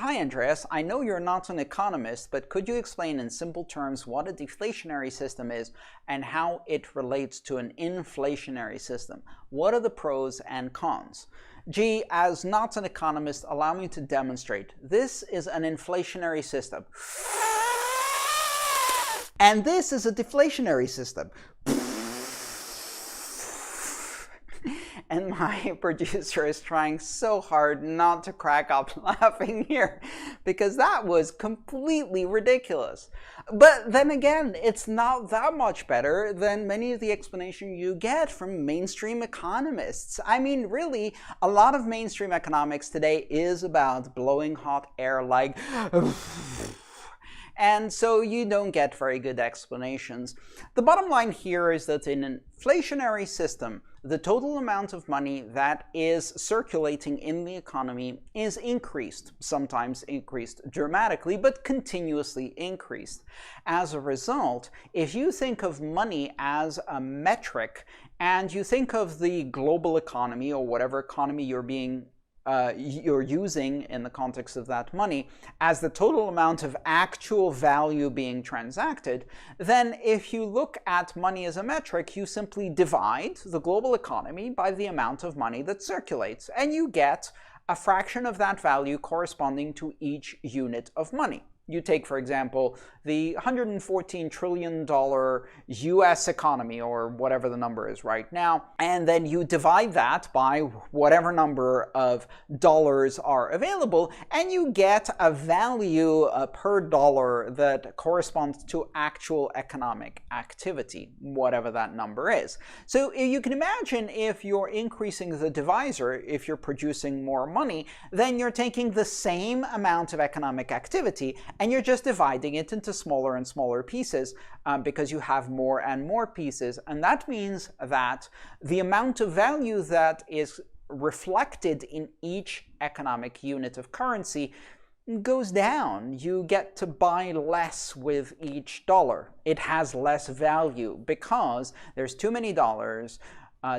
Hi Andreas, I know you're not an economist, but could you explain in simple terms what a deflationary system is and how it relates to an inflationary system? What are the pros and cons? Gee, as not an economist, allow me to demonstrate. This is an inflationary system. And this is a deflationary system. And my producer is trying so hard not to crack up laughing here because that was completely ridiculous. But then again, it's not that much better than many of the explanation you get from mainstream economists. I mean, really, a lot of mainstream economics today is about blowing hot air like and so you don't get very good explanations. The bottom line here is that in an inflationary system, the total amount of money that is circulating in the economy is increased, sometimes increased dramatically, but continuously increased. As a result, if you think of money as a metric and you think of the global economy or whatever economy you're using in the context of that money as the total amount of actual value being transacted, then if you look at money as a metric, you simply divide the global economy by the amount of money that circulates, and you get a fraction of that value corresponding to each unit of money. You take, for example, the $114 trillion US economy, or whatever the number is right now, and then you divide that by whatever number of dollars are available, and you get a value per dollar that corresponds to actual economic activity, whatever that number is. So you can imagine if you're increasing the divisor, if you're producing more money, then you're taking the same amount of economic activity and you're just dividing it into smaller and smaller pieces because you have more and more pieces. And that means that the amount of value that is reflected in each economic unit of currency goes down. You get to buy less with each dollar. It has less value because there's too many dollars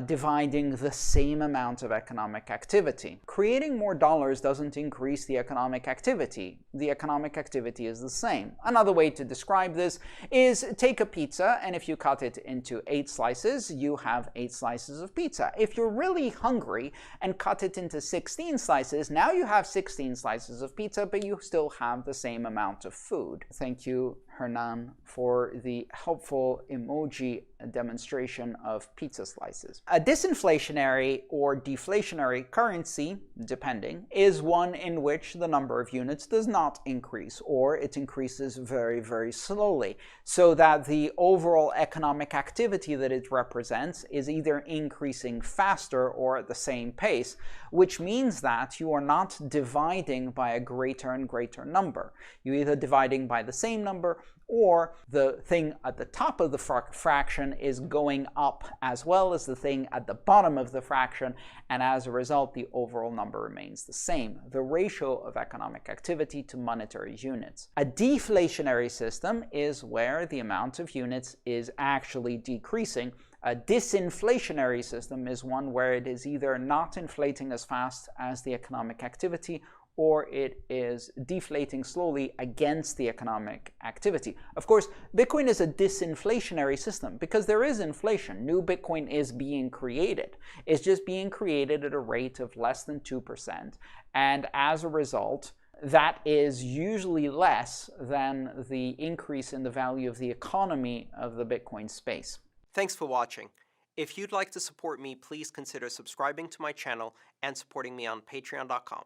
dividing the same amount of economic activity. Creating more dollars doesn't increase the economic activity. The economic activity is the same. Another way to describe this is take a pizza, and if you cut it into 8 slices, you have 8 slices of pizza. If you're really hungry and cut it into 16 slices, now you have 16 slices of pizza, but you still have the same amount of food. Thank you, Hernan, for the helpful emoji demonstration of pizza slices. A disinflationary or deflationary currency, depending, is one in which the number of units does not increase, or it increases very, very slowly, so that the overall economic activity that it represents is either increasing faster or at the same pace, which means that you are not dividing by a greater and greater number. You're either dividing by the same number, or the thing at the top of the fraction is going up as well as the thing at the bottom of the fraction, and as a result, the overall number remains the same, the ratio of economic activity to monetary units. A deflationary system is where the amount of units is actually decreasing. A disinflationary system is one where it is either not inflating as fast as the economic activity, or it is deflating slowly against the economic activity. Of course, Bitcoin is a disinflationary system because there is inflation. New Bitcoin is being created. It's just being created at a rate of less than 2%. And as a result, that is usually less than the increase in the value of the economy of the Bitcoin space. Thanks for watching. If you'd like to support me, please consider subscribing to my channel and supporting me on patreon.com.